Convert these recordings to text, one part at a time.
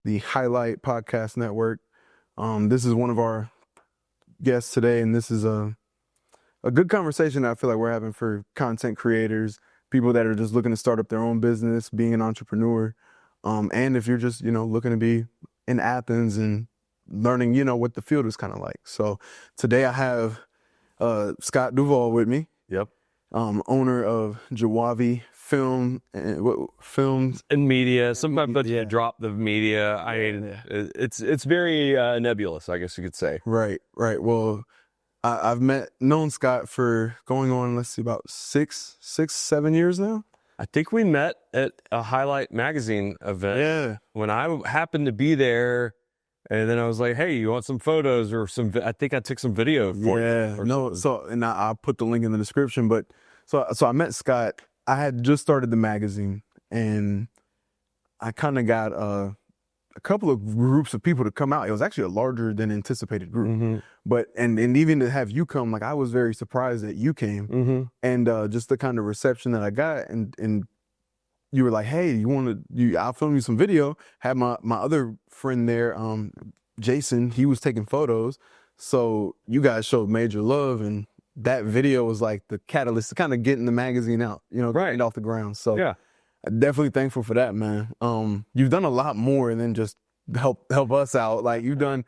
the Highlight Podcast Network. This is one of our guests today, and this is a good conversation I feel like we're having for content creators, people that are just looking to start up their own business, being an entrepreneur, and if you're just, looking to be in Athens and learning, what the field is kind of like. So today I have Scott Duvall with me. Yep. Owner of Jawavi Films and media. Sometimes you drop the media. I mean, it's very nebulous, I guess you could say. Right. Well, I've known Scott for going on, let's see, about 7 years now. I think we met at a Highlight magazine event. Yeah. When I happened to be there, and then I was like, "Hey, you want some photos or some?" I think I took some video for you. Yeah. No. So, and I'll put the link in the description. But so I met Scott. I had just started the magazine, and I kind of got a couple of groups of people to come out. It was actually a larger than anticipated group. Mm-hmm. But and even to have you come, like I was very surprised that you came, mm-hmm. and just the kind of reception that I got, and you were like, "Hey, I'll film you some video." Had my other friend there, Jason. He was taking photos, so you guys showed major love, and that video was like the catalyst to kind of getting the magazine out, right off the ground. So yeah, I'm definitely thankful for that, man. You've done a lot more than just help us out. Like you've done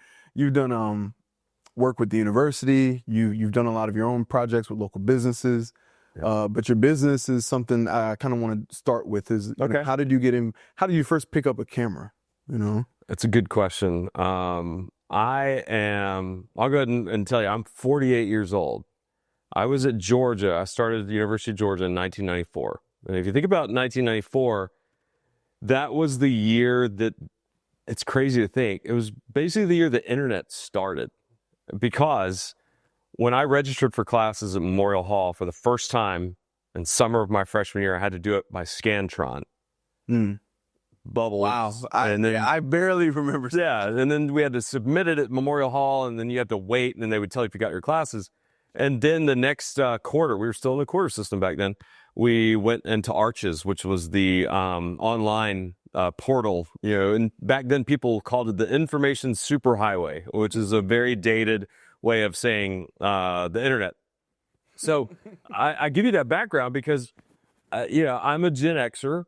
work with the university. You've done a lot of your own projects with local businesses. Yeah. But your business is something I kind of want to start with. Okay. How did you get in? How did you first pick up a camera? That's a good question. I'll go ahead and tell you, I'm 48 years old. I was at Georgia. I started at the University of Georgia in 1994. And if you think about 1994, that was the year that, it's crazy to think, it was basically the year the internet started. Because when I registered for classes at Memorial Hall for the first time in summer of my freshman year, I had to do it by Scantron. Bubbles. Wow. I barely remember. Yeah, and then we had to submit it at Memorial Hall, and then you had to wait, and then they would tell you if you got your classes. And then the next quarter, we were still in the quarter system back then, we went into Arches, which was the online portal, and back then people called it the information superhighway, which is a very dated way of saying the internet. So I give you that background because, I'm a Gen Xer,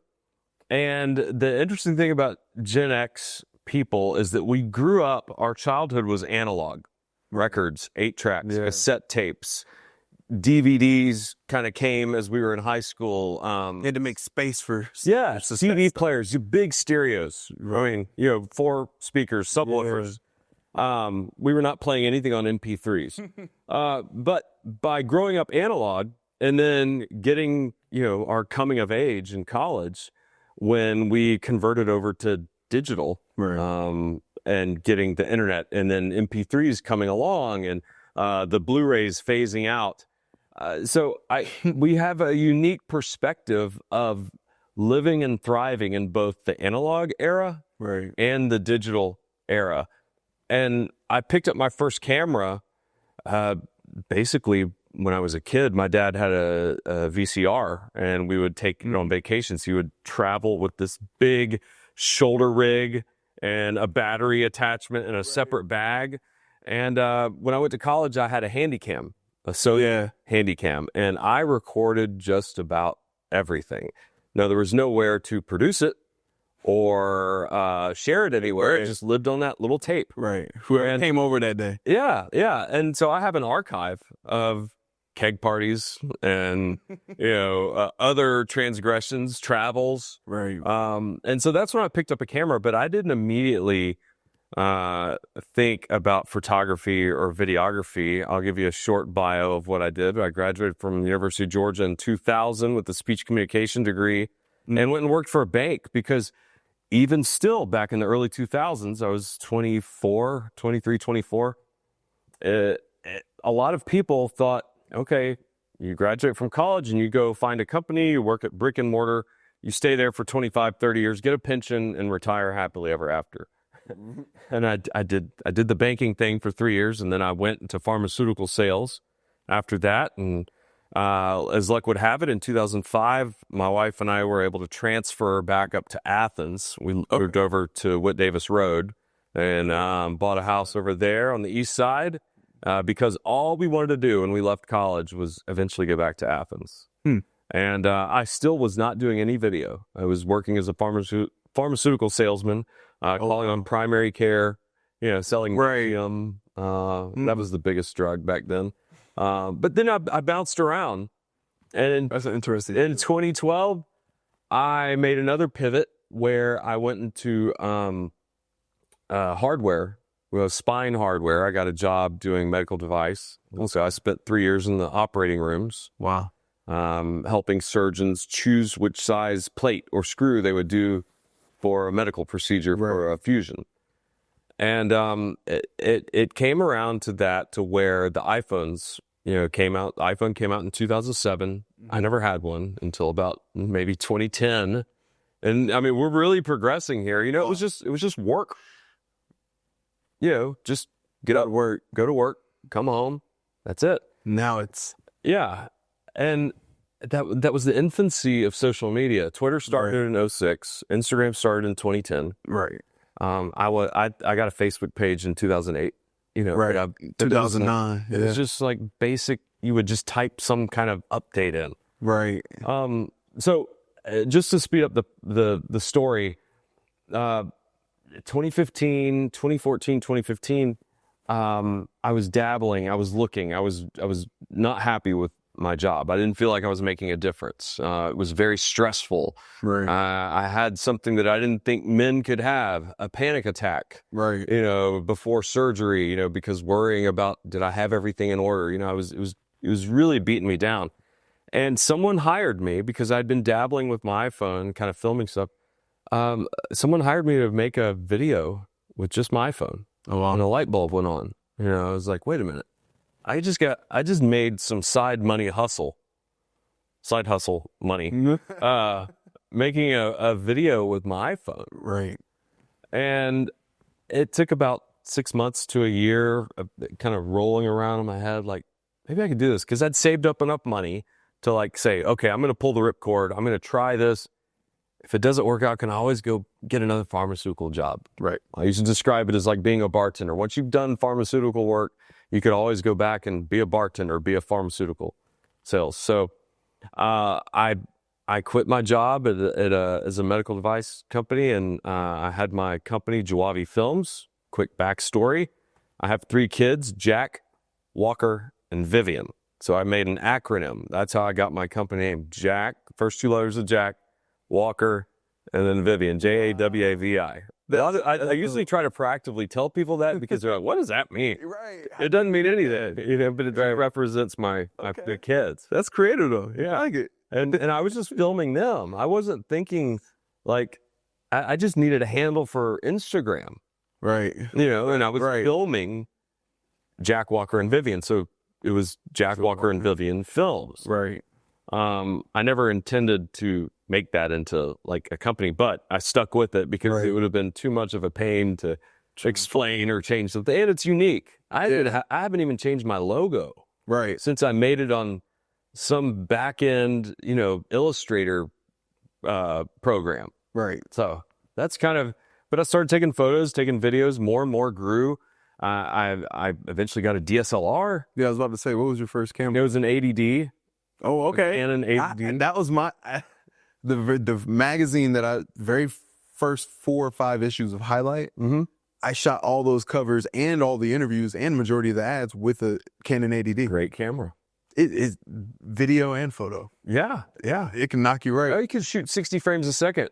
and the interesting thing about Gen X people is that we grew up, our childhood was analog. Records, 8 tracks, cassette tapes, DVDs kind of came as we were in high school. You had to make space for CD players, big stereos. I mean, 4 speakers, subwoofers. We were not playing anything on MP3s. But by growing up analog and then getting, our coming of age in college, when we converted over to digital, right. And getting the internet, and then MP3s coming along, and the Blu-rays phasing out. So we have a unique perspective of living and thriving in both the analog era and the digital era. And I picked up my first camera basically when I was a kid. My dad had a VCR, and we would take it on vacations. He would travel with this big shoulder rig and a battery attachment in a separate bag. And when I went to college, I had a Handycam, a Sony Handycam, and I recorded just about everything. Now, there was nowhere to produce it or share it anywhere. It just lived on that little tape. Right. Whoever came over that day. Yeah. And so I have an archive of keg parties and other transgressions, travels, right? And so that's when I picked up a camera. But I didn't immediately think about photography or videography. I'll give you a short bio of what I did. I graduated from the University of Georgia in 2000 with a speech communication degree, and went and worked for a bank because even still back in the early 2000s, I was 23, 24. A lot of people thought, okay, you graduate from college and you go find a company, you work at brick and mortar, you stay there for 25, 30 years, get a pension, and retire happily ever after. And I did the banking thing for 3 years, and then I went into pharmaceutical sales after that, and As luck would have it, in 2005, my wife and I were able to transfer back up to Athens. We moved over to Whit Davis Road and bought a house over there on the east side because all we wanted to do when we left college was eventually go back to Athens. And I still was not doing any video. I was working as a pharmaceutical salesman, calling on primary care, selling Valium. That was the biggest drug back then. But then I bounced around. And That's interesting. In 2012, I made another pivot where I went into hardware, spine hardware. I got a job doing medical device. Also, I spent 3 years in the operating rooms. Wow. Helping surgeons choose which size plate or screw they would do for a medical procedure for a fusion. And it came around to where the iPhones, came out. The iPhone came out in 2007. I never had one until about maybe 2010. And I mean, we're really progressing here. It was just work. Just get out of work, go to work, come home. That's it. Now it's And that was the infancy of social media. Twitter started in 2006. Instagram started in 2010. right. I got a Facebook page in 2008. 2009. It was just like basic. You would just type some kind of update in. Right. So just to speed up the story, 2015, 2014, 2015, I was dabbling. I was looking. I was not happy with my job. I didn't feel like I was making a difference. It was very stressful. Right. I had something that I didn't think men could have, a panic attack. Right. Before surgery, because worrying about, did I have everything in order? It was really beating me down. And someone hired me because I'd been dabbling with my iPhone, kind of filming stuff. Someone hired me to make a video with just my iPhone. Oh, wow. And a light bulb went on. I was like, wait a minute. I just made some side hustle money, making a video with my iPhone. Right. And it took about 6 months to a year of kind of rolling around in my head, like, maybe I could do this. Cause I'd saved up enough money to say, okay, I'm going to pull the ripcord. I'm going to try this. If it doesn't work out, can I always go get another pharmaceutical job? Right. I used to describe it as like being a bartender. Once you've done pharmaceutical work, you could always go back and be a bartender, be a pharmaceutical sales. So I quit my job as a medical device company, and I had my company, Jawavi Films. Quick backstory. I have 3 kids, Jack, Walker, and Vivian. So I made an acronym. That's how I got my company name. Jack, first 2 letters of Jack, Walker, and then Vivian, Jawavi. I usually try to proactively tell people that because they're like, what does that mean? Right. It doesn't mean anything, but it represents the kids. That's creative though. Yeah. I like it. And I was just filming them. I wasn't thinking I just needed a handle for Instagram. Right. And I was filming Jack, Walker, and Vivian. So it was Jack, Walker, and Vivian Films. Right. I never intended to make that into a company, but I stuck with it because it would have been too much of a pain to explain or change something. And it's unique. I haven't even changed my logo since I made it on some back end, Illustrator program. Right. So that's but I started taking photos, taking videos, more and more grew. I eventually got a DSLR. Yeah, I was about to say, what was your first camera? It was an 80D. Oh, okay. Canon 80D. That was the magazine that I very first 4 or 5 issues of Highlight. Mm-hmm. I shot all those covers and all the interviews and majority of the ads with a Canon 80D. Great camera. It is video and photo. Yeah. Yeah, it can knock you right. Oh, you could shoot 60 frames a second.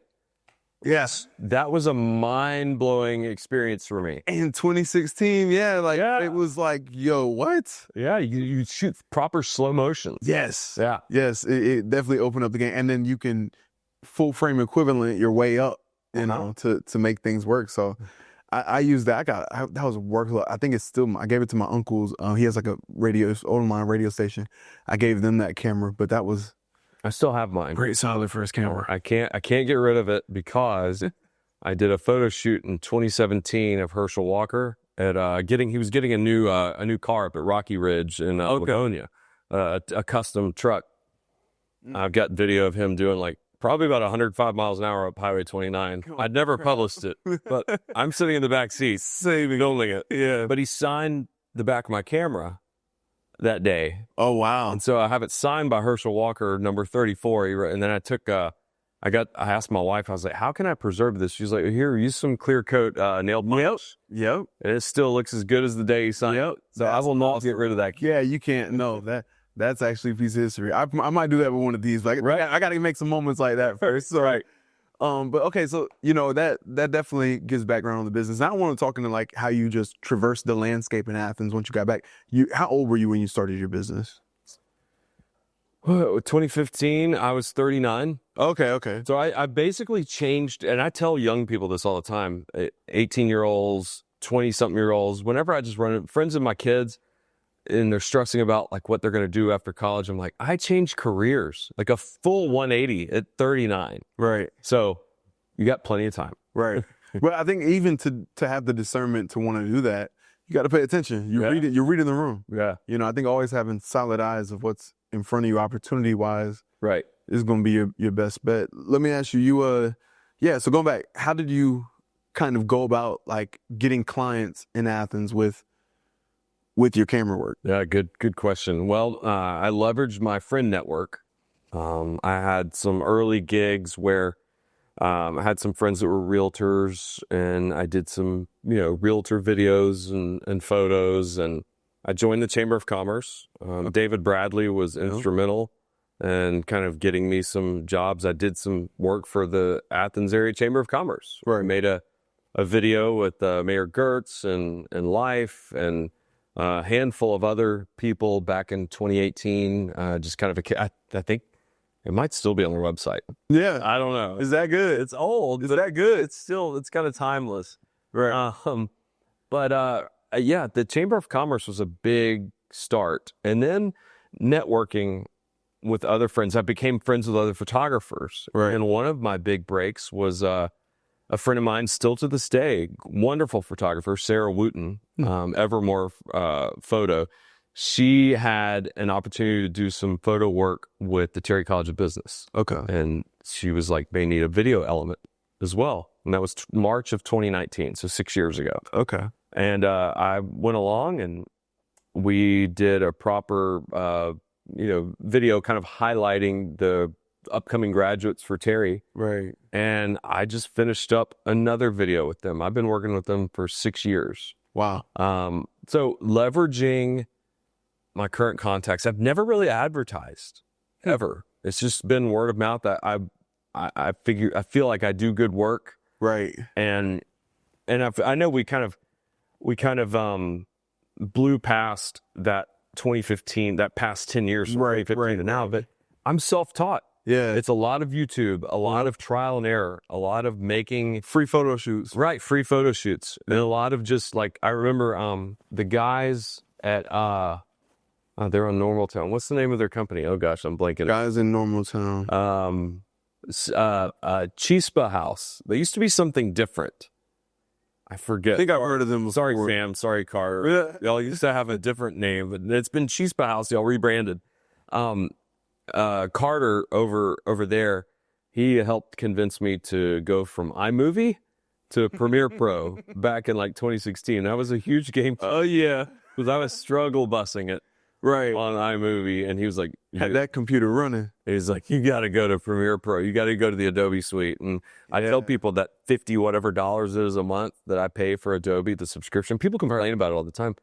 Yes. That was a mind-blowing experience for me. In 2016, it was like, yo, what? Yeah, you shoot proper slow motion. Yes. Yeah. Yes, it definitely opened up the game. And then you can full frame equivalent your way up, to make things work. So I used that. That was work. I think it's still, I gave it to my uncle's. He has a online radio station. I gave them that camera, but that was... I still have mine. Great, solid first camera. I can't get rid of it because I did a photo shoot in 2017 of Herschel Walker at he was getting a new car up at Rocky Ridge in Laconia. a custom truck. I've got video of him doing like probably about 105 miles an hour up Highway 29. I'd never published it, but I'm sitting in the back seat filming it. Yeah. But he signed the back of my camera that day. Oh, wow. And so I have it signed by Herschel Walker, number 34. And then I took, I asked my wife, I was like, how can I preserve this? She's like, here, use some clear coat nail polish. Yep. And it still looks as good as the day you signed it. So I will not get rid of that. Yeah, you can't. No, that's actually a piece of history. I might do that with one of these. But I got to make some moments like that first. So, Right. But okay, so that definitely gives background on the business. Now I want to talk into like how you just traversed the landscape in Athens once you got back. How old were you when you started your business? 2015, I was 39. Okay. So I basically changed, and I tell young people this all the time, 18-year-olds, 20-something-year-olds, whenever I just run it, friends of my kids, and they're stressing about like what they're going to do after college, I'm like, I changed careers, like a full 180 at 39. Right. So you got plenty of time. Right. But I think even to have the discernment to want to do that, you got to pay attention. You're reading the room. Yeah. I think always having solid eyes of what's in front of you opportunity-wise Right. is going to be your best bet. Let me ask you, so going back, how did you kind of go about like getting clients in Athens with your camera work? Yeah, good question. Well, I leveraged my friend network. I had some early gigs where I had some friends that were realtors, and I did some, realtor videos and photos, and I joined the Chamber of Commerce. David Bradley was instrumental in kind of getting me some jobs. I did some work for the Athens Area Chamber of Commerce. Where I made a video with Mayor Gertz and Life and a handful of other people back in 2018. Just kind of I think it might still be on their website. Yeah. I don't know. Is that good? It's old. Is that good? It's kind of timeless. Right. Yeah, the Chamber of Commerce was a big start. And then networking with other friends. I became friends with other photographers. Right. And one of my big breaks was a friend of mine, still to this day, wonderful photographer, Sarah Wooten, Evermore Photo. She had an opportunity to do some photo work with the Terry College of Business. Okay. And she was like, they need a video element as well. And that was March of 2019, so 6 years ago. Okay. And I went along and we did a proper, video kind of highlighting the upcoming graduates for Terry. Right. And I just finished up another video with them. I've been working with them for 6 years. Wow. So leveraging my current contacts, I've never really advertised ever. It's just been word of mouth that I feel like I do good work. Right. And I know we kind of blew past that 2015, that past 10 years from 2015 to now, but I'm self-taught. Yeah. It's a lot of YouTube, a lot of trial and error, a lot of making free photo shoots. Right, free photo shoots. And a lot of just like, I remember the guys at they're on Normal Town. What's the name of their company? Oh gosh, I'm blanking. Guys in Normal Town. Chispa House. They used to be something different. I forget. I think I've heard of them before. Sorry, Sam. Sorry, Carter. Y'all used to have a different name, but it's been Chispa House. Y'all rebranded. Carter over there, he helped convince me to go from iMovie to Premiere Pro back in like 2016. That was a huge game changer. Oh yeah, because I was struggle busing it on iMovie, and he was like, had that computer running. He's like, you got to go to Premiere Pro. You got to go to the Adobe suite. And I tell people that $50 whatever dollars it is a month that I pay for Adobe, the subscription. People complain about it all the time.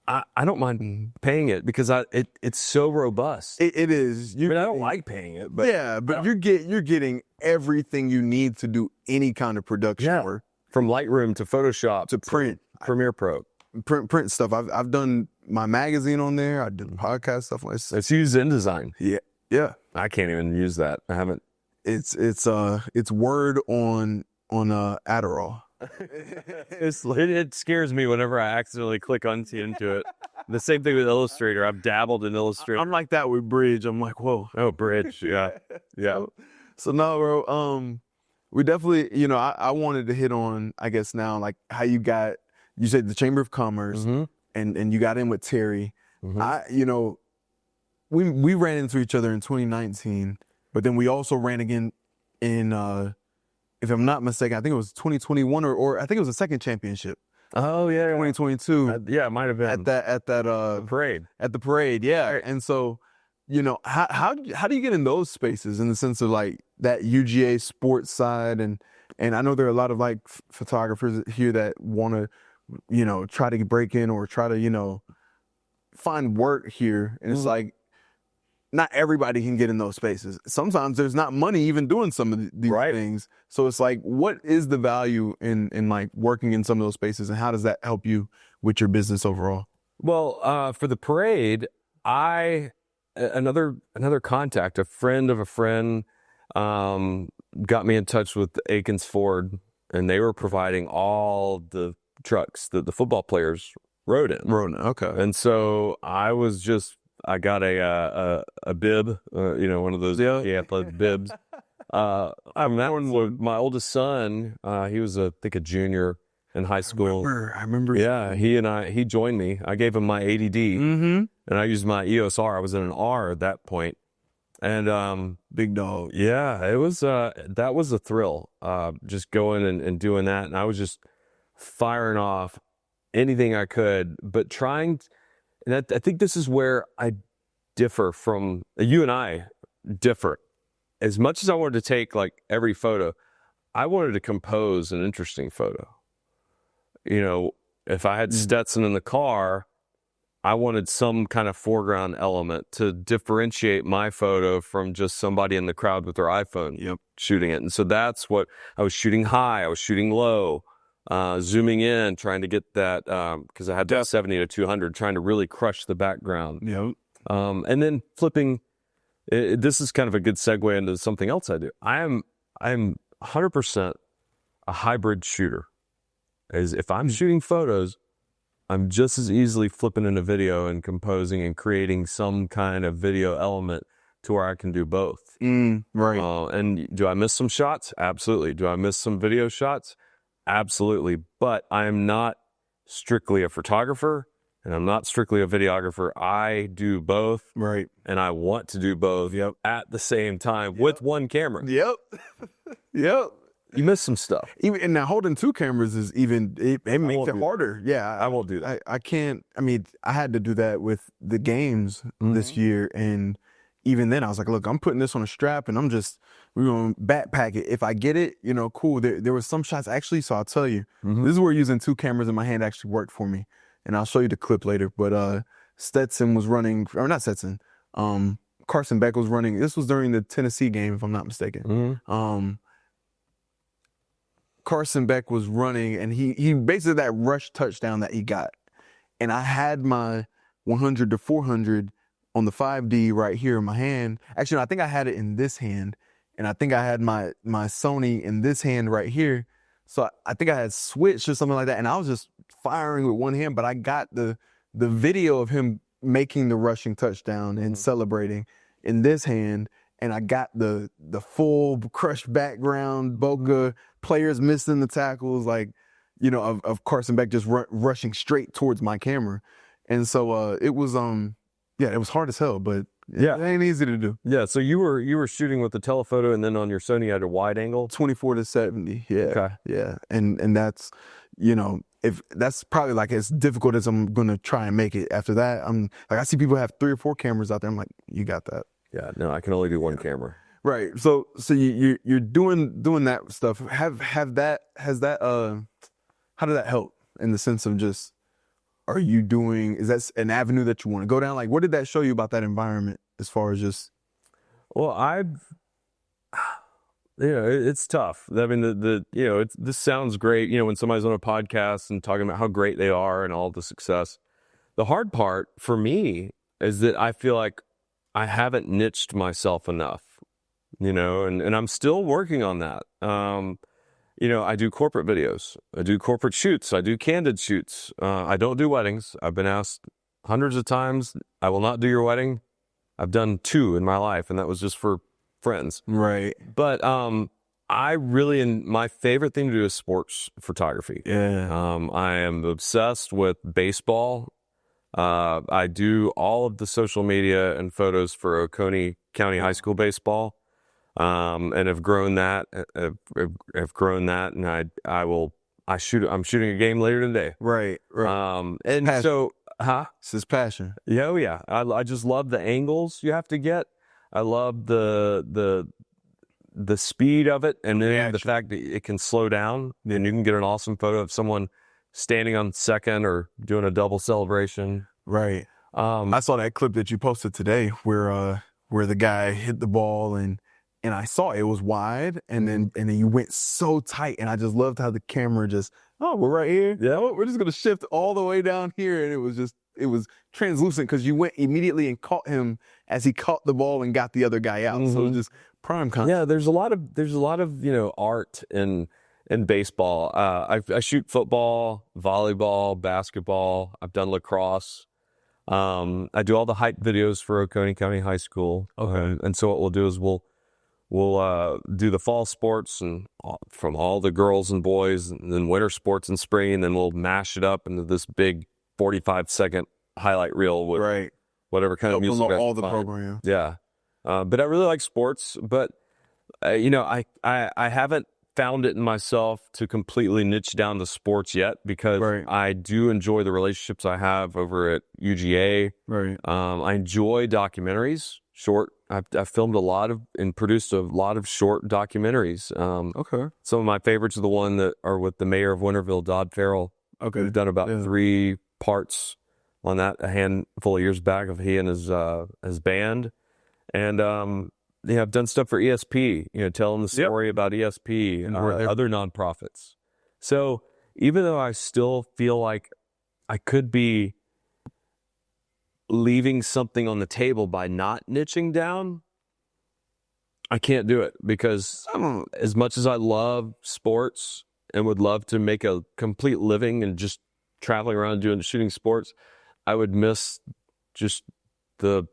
I don't mind paying it because it's so robust. It is. I don't like paying it, but but you're getting everything you need to do any kind of production work, from Lightroom to Photoshop to print, Premiere Pro, print stuff. I've done my magazine on there. I did podcast stuff like that. It's used InDesign. Yeah. I can't even use that. I haven't. It's Word on Adderall. It scares me whenever I accidentally click into it. The same thing with Illustrator. I've dabbled in Illustrator. I'm like that with Bridge. I'm like, whoa. Oh, Bridge. Yeah. So no, bro. We definitely, I wanted to hit on, I guess now, like how you said the Chamber of Commerce, and you got in with Terry. Mm-hmm. we ran into each other in 2019, but then we also ran again in if I'm not mistaken, I think it was 2021 or I think it was the second championship. Oh yeah, 2022. yeah, it might have been at that parade. At the parade, yeah. Right. And so, how do you get in those spaces in the sense of like that UGA sports side and I know there are a lot of like photographers here that want to, try to break in or try to, find work here, and it's like not everybody can get in those spaces. Sometimes there's not money even doing some of these things. So it's like, what is the value in like working in some of those spaces, and how does that help you with your business overall? Well, for the parade, another contact, a friend of a friend, got me in touch with Athens Ford, and they were providing all the trucks that the football players rode in. Okay. And so I got a bib, one of those athletic bibs. I'm that one with my oldest son. He was I think a junior in high school. I remember. Yeah, he joined me. I gave him my ADD, and I used my EOS R. I was in an R at that point. And big dog. Yeah, it was that was a thrill. Just going and doing that, and I was just firing off anything I could, but trying. And I think this is where I differ from you and I differ. As much as I wanted to take like every photo, I wanted to compose an interesting photo. If I had Stetson in the car, I wanted some kind of foreground element to differentiate my photo from just somebody in the crowd with their iPhone shooting it. And so that's what I was shooting high. I was shooting low. Zooming in, trying to get that, because I had that 70 to 200, trying to really crush the background. And then flipping, this is kind of a good segue into something else I do. I'm 100% a hybrid shooter. As if I'm shooting photos, I'm just as easily flipping into video and composing and creating some kind of video element to where I can do both. Right. And do I miss some shots? Absolutely. Do I miss some video shots? Absolutely. But I am not strictly a photographer, and I'm not strictly a videographer. I do both. Right. And I want to do both at the same time with one camera. Yep. You miss some stuff. And now holding two cameras is it makes it harder. Yeah. I won't do that. I can't. I mean, I had to do that with the games this year, and even then I was like, look, I'm putting this on a strap, and we're going to backpack it. If I get it, cool. There were some shots actually, so I'll tell you. This is where using two cameras in my hand actually worked for me, and I'll show you the clip later. But Stetson was running, or not Stetson, Carson Beck was running. This was during the Tennessee game, if I'm not mistaken. Carson Beck was running, and he basically that rush touchdown that he got. And I had my 100 to 400 on the 5D right here in my hand. Actually, no, I think I had it in this hand, and I think I had my Sony in this hand right here. So I think I had switched or something like that, and I was just firing with one hand, but I got the video of him making the rushing touchdown and celebrating in this hand, and I got the full crushed background, Boca players missing the tackles, like, of Carson Beck just rushing straight towards my camera. And so it was it was hard as hell, but it ain't easy to do. Yeah, so you were shooting with the telephoto, and then on your Sony you had a wide angle? 24 to 70, yeah. Okay. Yeah, and that's, if that's probably like as difficult as I'm going to try and make it. After that, I'm like, I see people have 3 or 4 cameras out there. I'm like, you got that. Yeah, no, I can only do one camera. Right. So you're doing that stuff. How did that help in the sense of just, is that an avenue that you want to go down? Like, what did that show you about that environment as far as just? Well, it's tough. I mean, this sounds great, when somebody's on a podcast and talking about how great they are and all the success. The hard part for me is that I feel like I haven't niched myself enough, and I'm still working on that. I do corporate videos. I do corporate shoots. I do candid shoots. I don't do weddings. I've been asked hundreds of times, I will not do your wedding. I've done 2 in my life, and that was just for friends. Right. But my favorite thing to do is sports photography. Yeah. I am obsessed with baseball. I do all of the social media and photos for Oconee County High School baseball, and have grown that. Have grown that, and I'm shooting a game later today. Right. And Passion. so, huh? It's his passion. Yeah, oh yeah. I just love the angles you have to get. I love the speed of it, and then the fact that it can slow down, and you can get an awesome photo of someone standing on second or doing a double celebration. Right. I saw that clip that you posted today where the guy hit the ball and I saw it was wide and then you went so tight, and I just loved how the camera just, oh, we're right here. Yeah, we're just gonna shift all the way down here, and it was translucent because you went immediately and caught him as he caught the ball and got the other guy out. So it was just prime content. Yeah, there's a lot of art in baseball. I shoot football, volleyball, basketball. I've done lacrosse. I do all the hype videos for Oconee County High School. Okay. And so what we'll do is we'll do the fall sports and from all the girls and boys, and then winter sports and spring, and then we'll mash it up into this big 45-second highlight reel with whatever kind of music. All the program. Yeah. But I really like sports, but I haven't found it in myself to completely niche down to sports yet, because I do enjoy the relationships I have over at UGA. Right. I enjoy documentaries, short. I've filmed a lot of and produced a lot of short documentaries. Okay. Some of my favorites are the one that are with the mayor of Winterville, Dodd Farrell. Okay. We've done about 3 parts on that a handful of years back of he and his band. And I've done stuff for ESP, telling the story about ESP and other nonprofits. So even though I still feel like I could be leaving something on the table by not niching down, I can't do it, because as much as I love sports and would love to make a complete living and just traveling around doing shooting sports, I would miss just the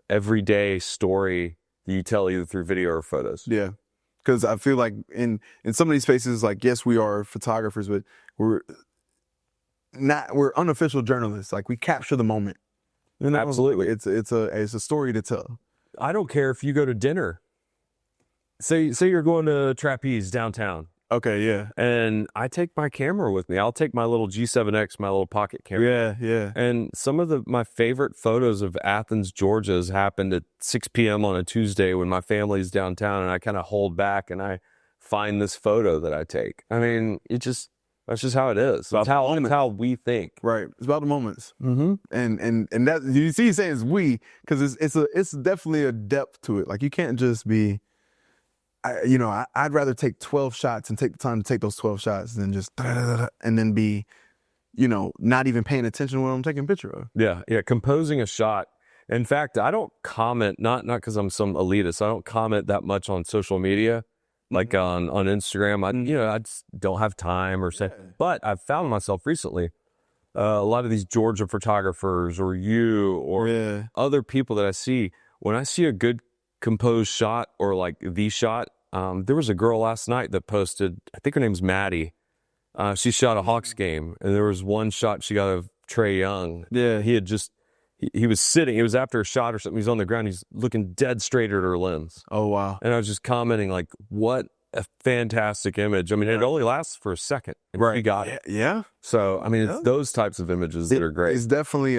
everyday story that you tell either through video or photos. Yeah. Because I feel like in some of these spaces, like, yes, we are photographers, but we're unofficial journalists. Like, we capture the moment. Absolutely. It's a story to tell. I don't care if you go to dinner. Say you're going to Trapeze downtown. Okay, yeah. And I take my camera with me. I'll take my little G7X, my little pocket camera. Yeah. And some of my favorite photos of Athens, Georgia has happened at 6 p.m. on a Tuesday when my family's downtown, and I kind of hold back and I find this photo that I take. I mean, that's just how it is. That's how we think. Right. It's about the moments. Mm-hmm. And that, you see, he's saying it's we, because it's definitely a depth to it. Like, you can't just be, I'd rather take 12 shots and take the time to take those 12 shots than just and then be, not even paying attention to what I'm taking a picture of. Yeah. Composing a shot. In fact, I don't comment, not because I'm some elitist. I don't comment that much on social media, like on Instagram. I just don't have time or say. But I've found myself recently, a lot of these Georgia photographers or you or other people that I see, when I see a good composed shot or like the shot, there was a girl last night that posted, I think her name's Maddie. She shot a Hawks game, and there was one shot she got of Trae Young. Yeah, he was sitting. It was after a shot or something. He's on the ground. He's looking dead straight at her lens. Oh, wow. And I was just commenting, like, what a fantastic image. I mean, it only lasts for a second. And she got it. Yeah. So, I mean, it's those types of images that are great. It's definitely,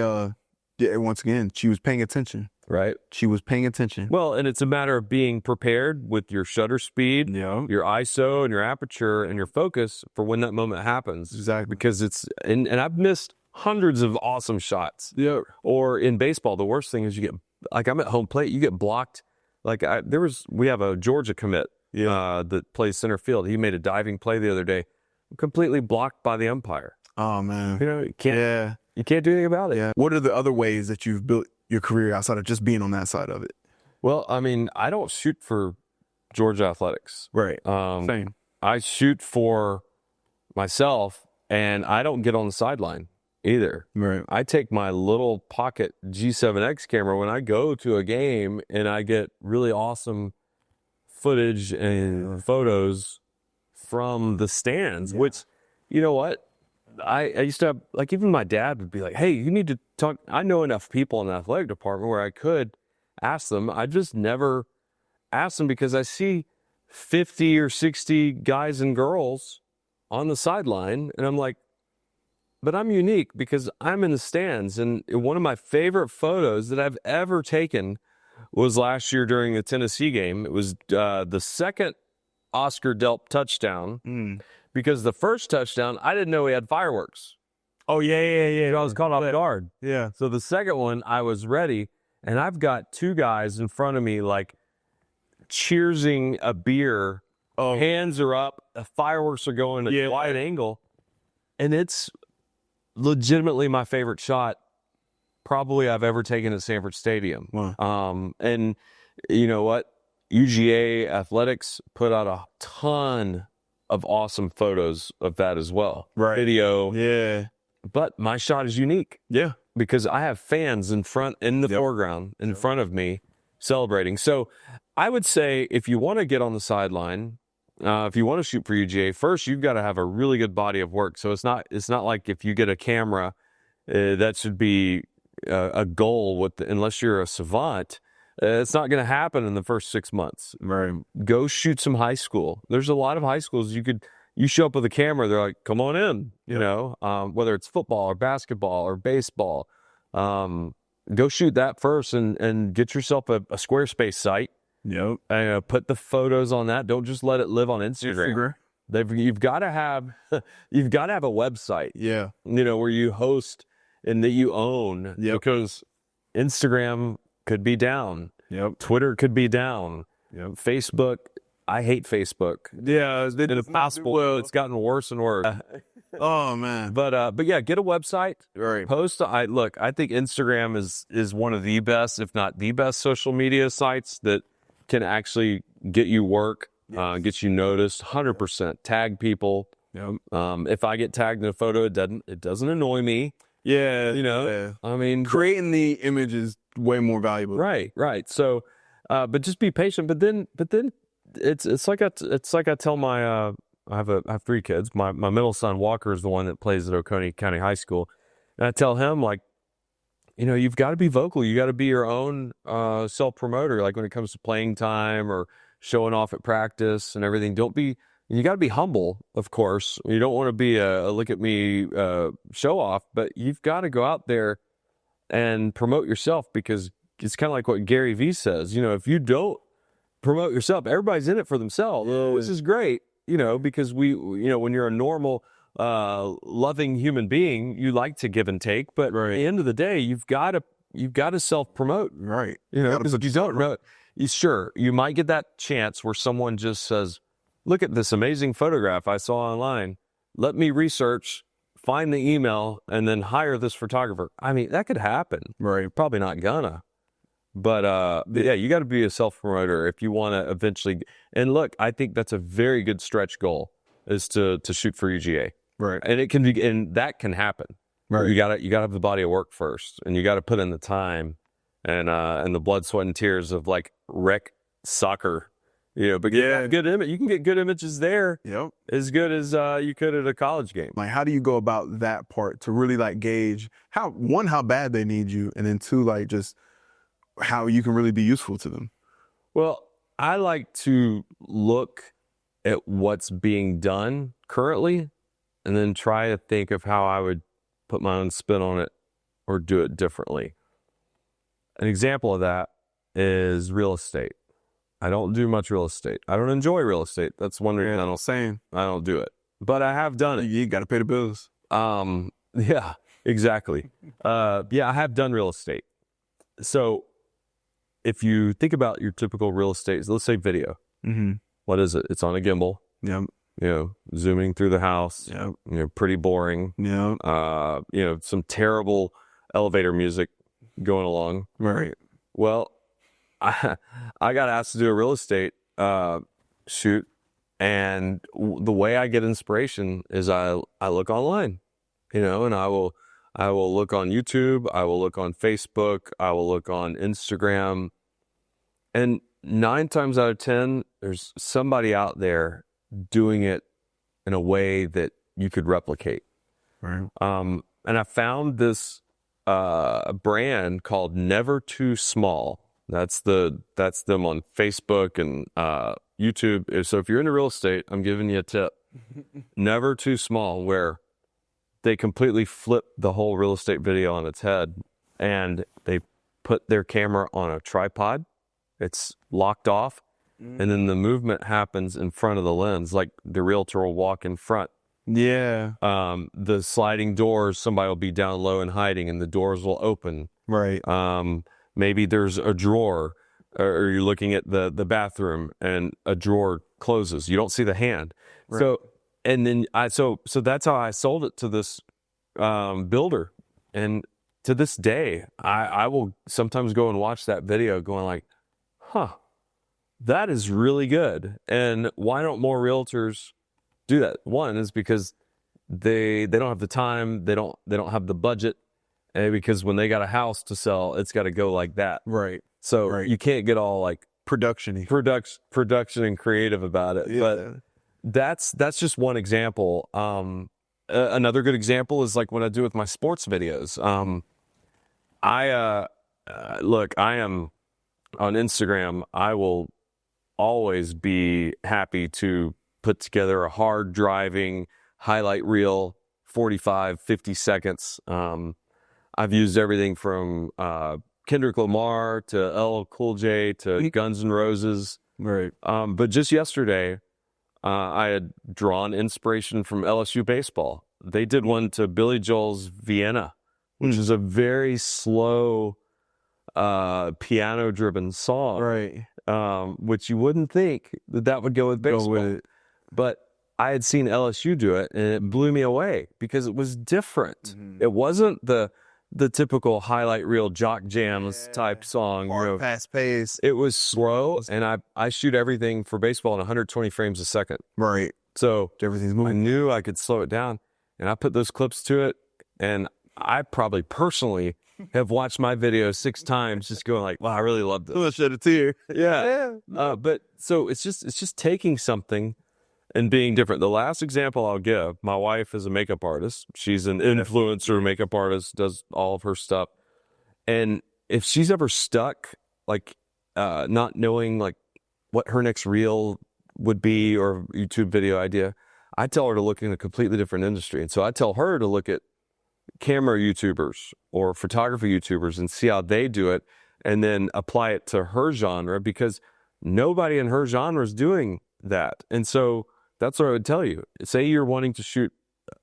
once again, she was paying attention. Right. She was paying attention. Well, and it's a matter of being prepared with your shutter speed, your ISO and your aperture and your focus for when that moment happens. Exactly. Because and I've missed hundreds of awesome shots. Yeah. Or in baseball, the worst thing is you get, like, I'm at home plate, you get blocked. Like, we have a Georgia commit that plays center field. He made a diving play the other day, completely blocked by the umpire. Oh, man. You can't do anything about it. Yeah. What are the other ways that you've built your career outside of just being on that side of it? Well, I mean, I don't shoot for Georgia Athletics. Right. Same. I shoot for myself, and I don't get on the sideline either. Right. I take my little pocket G7X camera when I go to a game, and I get really awesome footage and photos from the stands, which, you know what? I used to have, like, even my dad would be like, hey, you need to talk. I know enough people in the athletic department where I could ask them. I just never asked them because I see 50 or 60 guys and girls on the sideline. And I'm like, but I'm unique because I'm in the stands. And one of my favorite photos that I've ever taken was last year during the Tennessee game. It was the second Oscar Delp touchdown. Because the first touchdown, I didn't know he had fireworks. Oh, yeah. So I was caught off guard. Yeah. So the second one, I was ready, and I've got two guys in front of me, like, cheersing a beer. Oh. Hands are up, the fireworks are going at a wide angle, and it's legitimately my favorite shot probably I've ever taken at Sanford Stadium. Wow. And you know what? UGA Athletics put out a ton of awesome photos of that as well. Right. Video. Yeah. But my shot is unique. Yeah. Because I have fans in the foreground, in front of me, celebrating. So I would say if you want to get on the sideline, if you want to shoot for UGA, first you've got to have a really good body of work. So it's not like if you get a camera, that should be a goal unless you're a savant. It's not going to happen in the first 6 months. Right. Go shoot some high school. There's a lot of high schools you show up with a camera, they're like, come on in, you know, whether it's football or basketball or baseball. Go shoot that first and get yourself a Squarespace site. Yep. Put the photos on that. Don't just let it live on Instagram. You've got to have a website. Yeah. You know, where you host and that you own. Yep. Because Instagram could be down. Yep. Twitter could be down. Yep. Facebook. I hate Facebook. Yeah. It's possible. Well, it's gotten worse and worse. Oh man. But yeah, get a website. Right. Post. I think Instagram is one of the best, if not the best, social media sites that can actually get you work, get you noticed. 100%. Tag people. Yep. If I get tagged in a photo, it doesn't annoy me. Yeah. You know. Yeah. I mean, creating the image is way more valuable. Right. So, but just be patient. But then it's like I tell my I have 3 kids. My middle son Walker is the one that plays at Oconee County High School, and I tell him, like, you know, you've got to be vocal. You got to be your own self promoter. Like when it comes to playing time or showing off at practice and everything. You got to be humble, of course. You don't want to be a look at me show off, but you've got to go out there and promote yourself, because it's kind of like what Gary Vee says. You know, if you don't promote yourself, everybody's in it for themselves. This is great, you know, because when you're a normal, loving human being, you like to give and take. But at the end of the day, you've got to self promote, right? You know, because if you don't promote, you might get that chance where someone just says, "Look at this amazing photograph I saw online. Let me research, find the email, and then hire this photographer." I mean, that could happen. Right. Probably not gonna. But yeah, you got to be a self-promoter if you want to eventually. And look, I think that's a very good stretch goal, is to shoot for UGA. Right. And it can be, and that can happen. Right. You gotta have the body of work first, and you got to put in the time and the blood, sweat, and tears of like rec soccer. You know, but good image. You can get good images there. Yep. As good as you could at a college game. Like, how do you go about that part to really like gauge how bad they need you, and then 2, like, just how you can really be useful to them? Well, I like to look at what's being done currently and then try to think of how I would put my own spin on it or do it differently. An example of that is real estate. I don't do much real estate. I don't enjoy real estate. That's one reason I don't do it. But I have done it. You got to pay the bills. Yeah, exactly. I have done real estate. So if you think about your typical real estate, let's say video. Mm-hmm. What is it? It's on a gimbal. Yep. You know, zooming through the house. Yep. You know, pretty boring. Yep. You know, some terrible elevator music going along. Right. Well, I got asked to do a real estate shoot, and the way I get inspiration is I look online, you know, and I will look on YouTube, I will look on Facebook, I will look on Instagram, and 9 times out of 10, there's somebody out there doing it in a way that you could replicate. Right. And I found this brand called Never Too Small. That's them on Facebook and YouTube. So if you're into real estate, I'm giving you a tip. Never Too Small, where they completely flip the whole real estate video on its head, and they put their camera on a tripod. It's locked off, and then the movement happens in front of the lens, like the realtor will walk in front. Yeah. The sliding doors, somebody will be down low and hiding, and the doors will open. Right. Maybe there's a drawer, or you're looking at the bathroom, and a drawer closes. You don't see the hand. Right. So, and then so that's how I sold it to this builder. And to this day, I will sometimes go and watch that video, going like, "Huh, that is really good." And why don't more realtors do that? One is because they don't have the time, they don't have the budget, and because when they got a house to sell, it's got to go like that. Right. So Right. you can't get all like Production-y. production and creative about it. Yeah. But that's just one example. Another good example is like what I do with my sports videos. Look, I am on Instagram. I will always be happy to put together a hard driving highlight reel, 45, 50 seconds. I've used everything from Kendrick Lamar to LL Cool J to Guns N' Roses. Right. But just yesterday, I had drawn inspiration from LSU baseball. They did one to Billy Joel's Vienna, which is a very slow, piano-driven song. Right. Which you wouldn't think that would go with baseball. Go with it. But I had seen LSU do it, and it blew me away because it was different. It wasn't the typical highlight reel jock jams type song. Fast pace. It was slow, and I shoot everything for baseball in 120 frames a second. Right. So Everything's I moving. knew I could slow it down, and I put those clips to it, and I probably personally have watched my video 6 times just going like, wow, I really love this. I'm gonna shed a tear. Yeah. But so it's just taking something and being different. The last example I'll give, my wife is a makeup artist. She's an influencer makeup artist, does all of her stuff. And if she's ever stuck, like not knowing like what her next reel would be or YouTube video idea, I tell her to look in a completely different industry. And so I tell her to look at camera YouTubers or photography YouTubers and see how they do it, and then apply it to her genre, because nobody in her genre is doing that. And so that's what I would tell you. Say you're wanting to shoot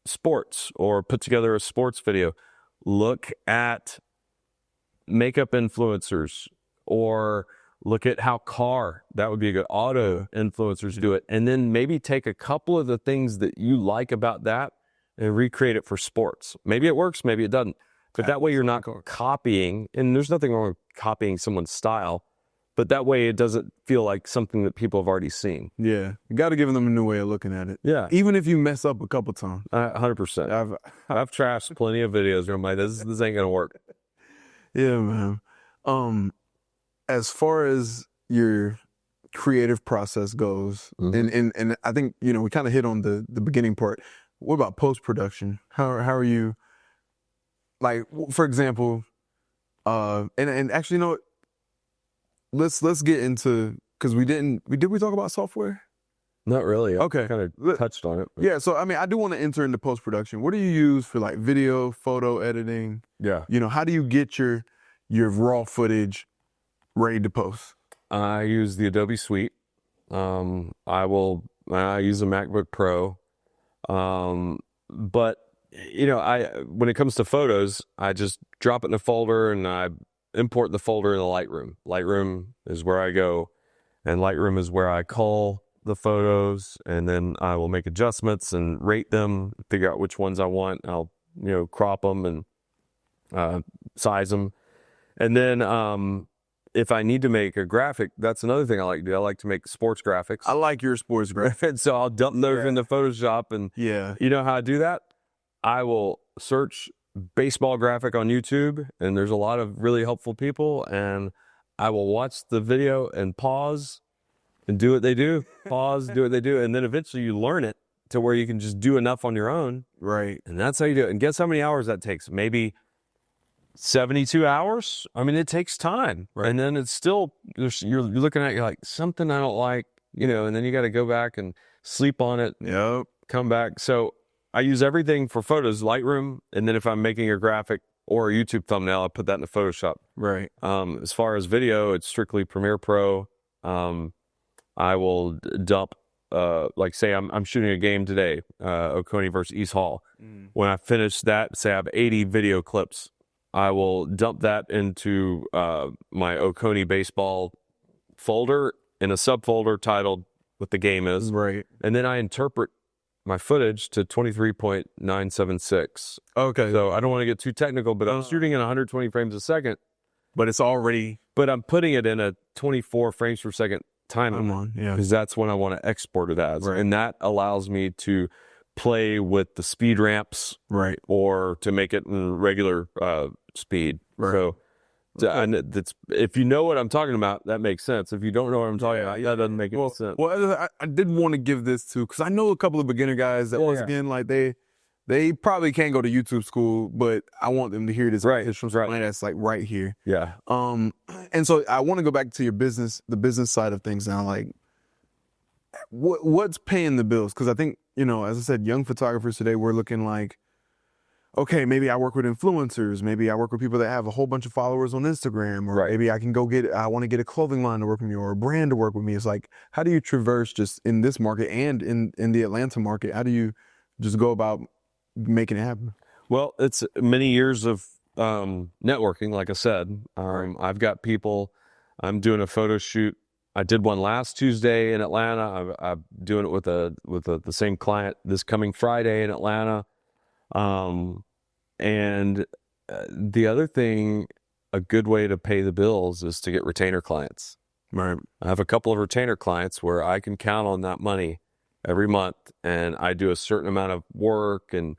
sports or put together a sports video, look at makeup influencers, or look at how that would be a good auto influencers do it. And then maybe take a couple of the things that you like about that and recreate it for sports. Maybe it works, maybe it doesn't. But that way you're not copying, and there's nothing wrong with copying someone's style, but that way it doesn't feel like something that people have already seen. Yeah. You got to give them a new way of looking at it. Yeah. Even if you mess up a couple times. 100%. I've trashed plenty of videos where I'm like, this ain't going to work. Yeah, man. As far as your creative process goes, and I think, we kind of hit on the beginning part. What about post-production? How are you, like, for example, and actually, let's get into, because did we talk about software? Not really. Okay. Kind of touched on it. But. Yeah, so I mean, I do want to enter into post-production. What do you use for like video, photo editing? Yeah. How do you get your raw footage ready to post? I use the Adobe Suite. I use a MacBook Pro. But when it comes to photos, I just drop it in a folder and I import the folder in the Lightroom. Lightroom is where I go, and Lightroom is where I cull the photos, and then I will make adjustments and rate them, figure out which ones I want. I'll, crop them and size them. And then if I need to make a graphic, that's another thing I like to do. I like to make sports graphics. I like your sports graphics. And so I'll dump those into Photoshop, and you know how I do that? I will search baseball graphic on YouTube, and there's a lot of really helpful people, and I will watch the video and pause and do what they do. Pause, do what they do, and then eventually you learn it to where you can just do enough on your own. Right. And that's how you do it. And guess how many hours that takes? Maybe 72 hours. I mean, it takes time. Right. And then it's still, you're looking at, you're like, something I don't like, you know, and then you got to go back and sleep on it. Yep. Come back. So I use everything for photos, Lightroom. And then if I'm making a graphic or a YouTube thumbnail, I put that into Photoshop. Right. As far as video, it's strictly Premiere Pro. I will dump, like say I'm shooting a game today, Oconee versus East Hall. When I finish that, say I have 80 video clips, I will dump that into my Oconee baseball folder in a subfolder titled what the game is. Right. And then I interpret my footage to 23.976. Okay. So I don't want to get too technical, but I'm shooting in 120 frames a second. But it's already. But I'm putting it in a 24 frames per second timeline. Yeah. Because that's when I want to export it as. Right. And that allows me to play with the speed ramps. Right. Or to make it in regular speed. Right. So and that's, if you know what I'm talking about, that makes sense. If you don't know what I'm talking about, that doesn't make any sense. Well, I did want to give this to, because I know a couple of beginner guys that once again, like they probably can't go to YouTube school, but I want them to hear this from somebody that's like right here. Yeah. And so I want to go back to your business, the business side of things now. Like, what's paying the bills? Because I think, you know, as I said, young photographers today, we're looking like, okay, maybe I work with influencers. Maybe I work with people that have a whole bunch of followers on Instagram, or maybe I can I want to get a clothing line to work with me or a brand to work with me. It's like, how do you traverse just in this market and in the Atlanta market? How do you just go about making it happen? Well, it's many years of networking, like I said. I've got people, I'm doing a photo shoot. I did one last Tuesday in Atlanta. I'm doing it with the same client this coming Friday in Atlanta. And the other thing, a good way to pay the bills is to get retainer clients. Right. I have a couple of retainer clients where I can count on that money every month, and I do a certain amount of work and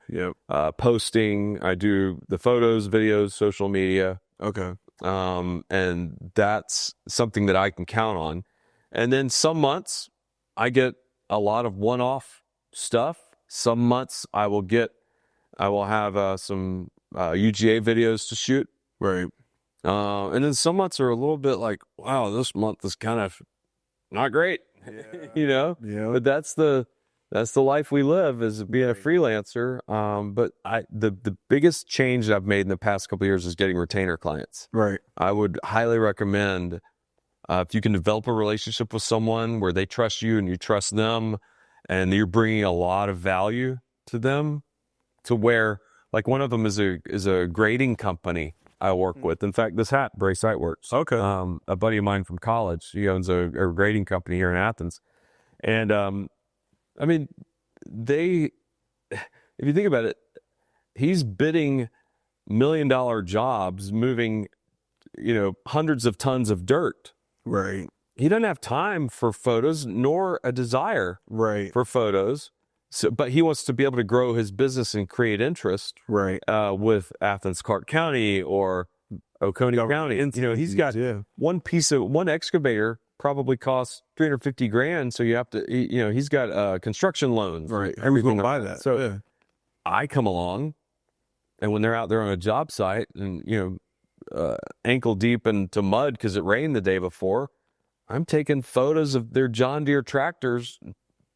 posting. I do the photos, videos, social media. Okay. And that's something that I can count on. And then some months I get a lot of one-off stuff. Some months I will have some UGA videos to shoot. Right. And then some months are a little bit like, wow, this month is kind of not great, you know? Yeah. But that's the life we live, is being a freelancer. But the biggest change that I've made in the past couple of years is getting retainer clients. Right. I would highly recommend, if you can develop a relationship with someone where they trust you and you trust them, and you're bringing a lot of value to them, to where, like, one of them is a grading company I work with. In fact, this hat, Bray Sightworks. Okay. A buddy of mine from college, he owns a grading company here in Athens. And, I mean, if you think about it, he's bidding $1 million jobs, moving, hundreds of tons of dirt. Right. He doesn't have time for photos, nor a desire for photos. So, but he wants to be able to grow his business and create interest, with Athens, Clark County, or Oconee County. He's got one excavator probably costs $350,000. So you have to, he's got construction loans, Everything buy that. So I come along, and when they're out there on a job site and ankle deep into mud because it rained the day before, I'm taking photos of their John Deere tractors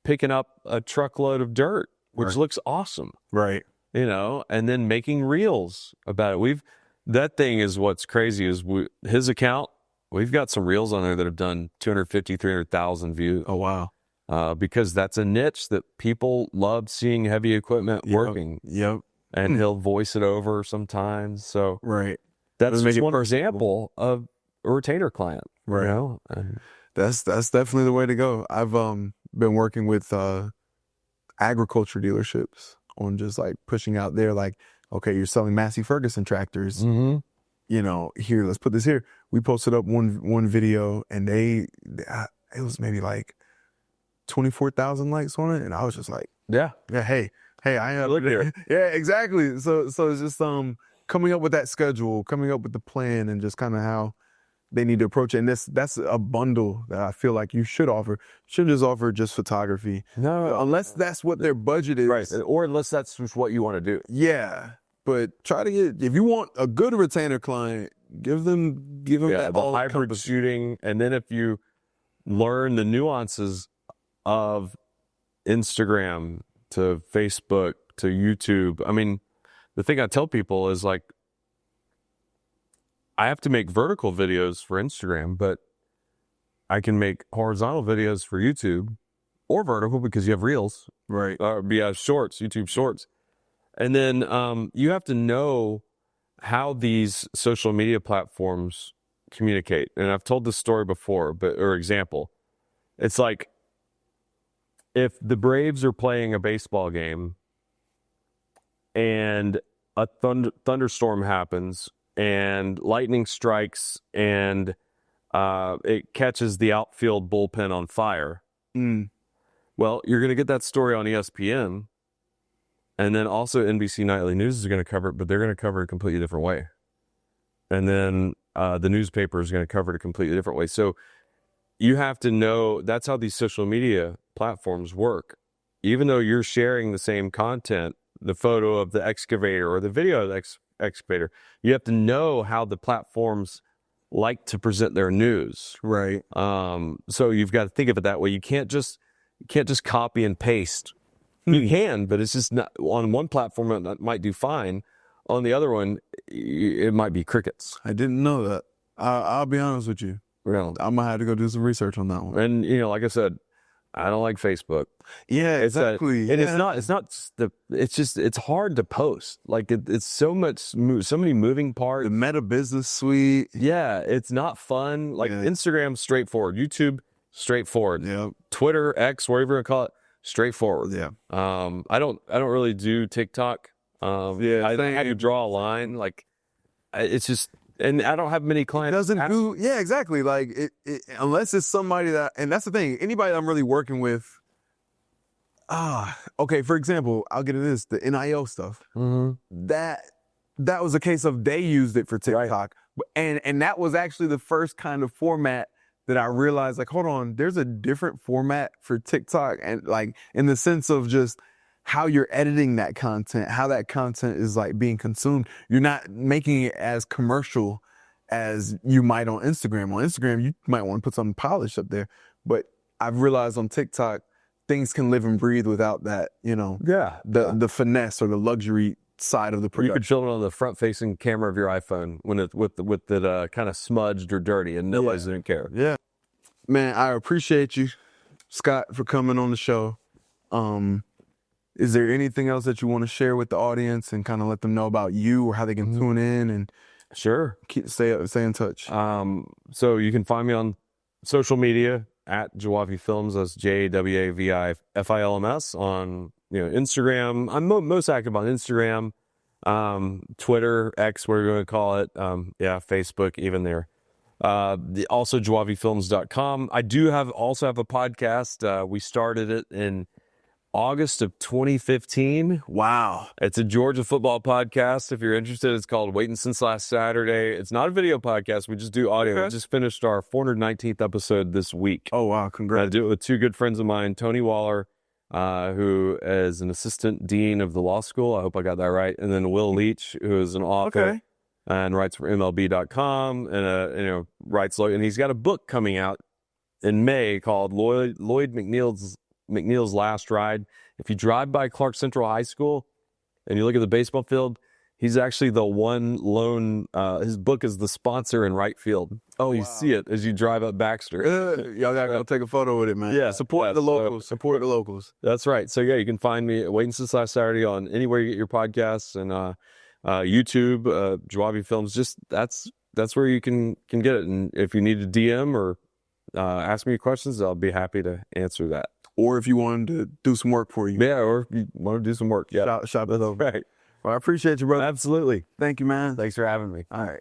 picking up a truckload of dirt, which looks awesome. Right. And then making reels about it. That thing is what's crazy is his account, we've got some reels on there that have done 250, 300,000 views. Oh, wow. Because that's a niche that people love seeing heavy equipment working. Yep. And he'll voice it over sometimes. So that's just one example of a retainer client. Right. That's definitely the way to go. I've been working with agriculture dealerships on just like pushing out there, like, okay, you're selling Massey Ferguson tractors. Here, let's put this here. We posted up one video, and it was maybe like 24,000 likes on it, and I was just like, hey, I have look here. Yeah, exactly. So it's just coming up with that schedule, coming up with the plan, and just kind of how they need to approach it. And that's a bundle that I feel like you should offer. Shouldn't just offer just photography. No, unless that's what their budget is. right. Or unless that's just what you want to do. Yeah. But try to get, if you want a good retainer client, give them that the all hybrid shooting. And then if you learn the nuances of Instagram to Facebook to YouTube, I mean, the thing I tell people is like, I have to make vertical videos for Instagram, but I can make horizontal videos for YouTube, or vertical because you have Reels, right? Or Shorts, YouTube Shorts. And then you have to know how these social media platforms communicate. And I've told this story before, or example. It's like if the Braves are playing a baseball game and a thunderstorm happens and lightning strikes and it catches the outfield bullpen on fire. Well, you're going to get that story on ESPN, and then also NBC Nightly News is going to cover it, but they're going to cover it a completely different way. And then the newspaper is going to cover it a completely different way. So you have to know that's how these social media platforms work. Even though you're sharing the same content, the photo of the excavator or the video of the excavator, you have to know how the platforms like to present their news. Right. So you've got to think of it that way. You can't just copy and paste. You can, but it's just not on one platform. It might do fine. On the other one, it might be crickets. I didn't know that. I'll be honest with you. Yeah. I'm gonna have to go do some research on that one. And like I said, I don't like Facebook. Yeah, exactly. It's hard to post. Like it's so many moving parts. The Meta Business Suite. Yeah, it's not fun. Like Instagram, straightforward. YouTube, straightforward. Yeah. Twitter, X, whatever you call it, straightforward. Yeah. I don't really do TikTok. I had to draw a line. Like it's just, and I don't have many clients. Yeah, exactly. Like it unless it's somebody that, and that's the thing. Anybody that I'm really working with. Okay. For example, I'll get into this, the NIL stuff. Mm-hmm. That was a case of they used it for TikTok, and that was actually the first kind of format that I realized, like, hold on, there's a different format for TikTok, and like in the sense of just how you're editing that content, how that content is like being consumed. You're not making it as commercial as you might on Instagram. On Instagram, you might want to put something polished up there, but I've realized on TikTok, things can live and breathe without that, the finesse or the luxury side of the production. You could film it on the front-facing camera of your iPhone when it with it kind of smudged or dirty, and nobody's gonna care. Yeah, man, I appreciate you, Scott, for coming on the show. Is there anything else that you want to share with the audience and kind of let them know about you or how they can tune in and sure stay in touch? So you can find me on social media at Jawavi Films. That's JAWAVIFILMS on Instagram. I'm most active on Instagram, Twitter, X, whatever you want to call it. Facebook, even there. Also JawaviFilms.com. I do also have a podcast. We started it in August of 2015. Wow. It's a Georgia football podcast. If you're interested, it's called Waiting Since Last Saturday. It's not a video podcast. We just do audio. Okay. We just finished our 419th episode this week. Oh, wow. Congrats. I do it with two good friends of mine, Tony Waller, who is an assistant dean of the law school. I hope I got that right. And then Will Leach, who is an author and writes for MLB.com and writes, and he's got a book coming out in May called Lloyd McNeil's Last Ride. If you drive by Clark Central High School and you look at the baseball field, he's actually the one lone, his book is the sponsor in right field. Oh, you see it as you drive up Baxter. Y'all gotta go take a photo with it, man. Yeah. Support the locals. Support the locals. That's right. So yeah, you can find me at Waiting Since Last Saturday on anywhere you get your podcasts, and YouTube, Jawavi Films. Just that's where you can get it. And if you need a DM or ask me questions, I'll be happy to answer that. Or if you wanted to do some work for you. Yeah, or if you want to do some work. Yeah. Shop it over. Right. Well, I appreciate you, brother. Absolutely. Thank you, man. Thanks for having me. All right.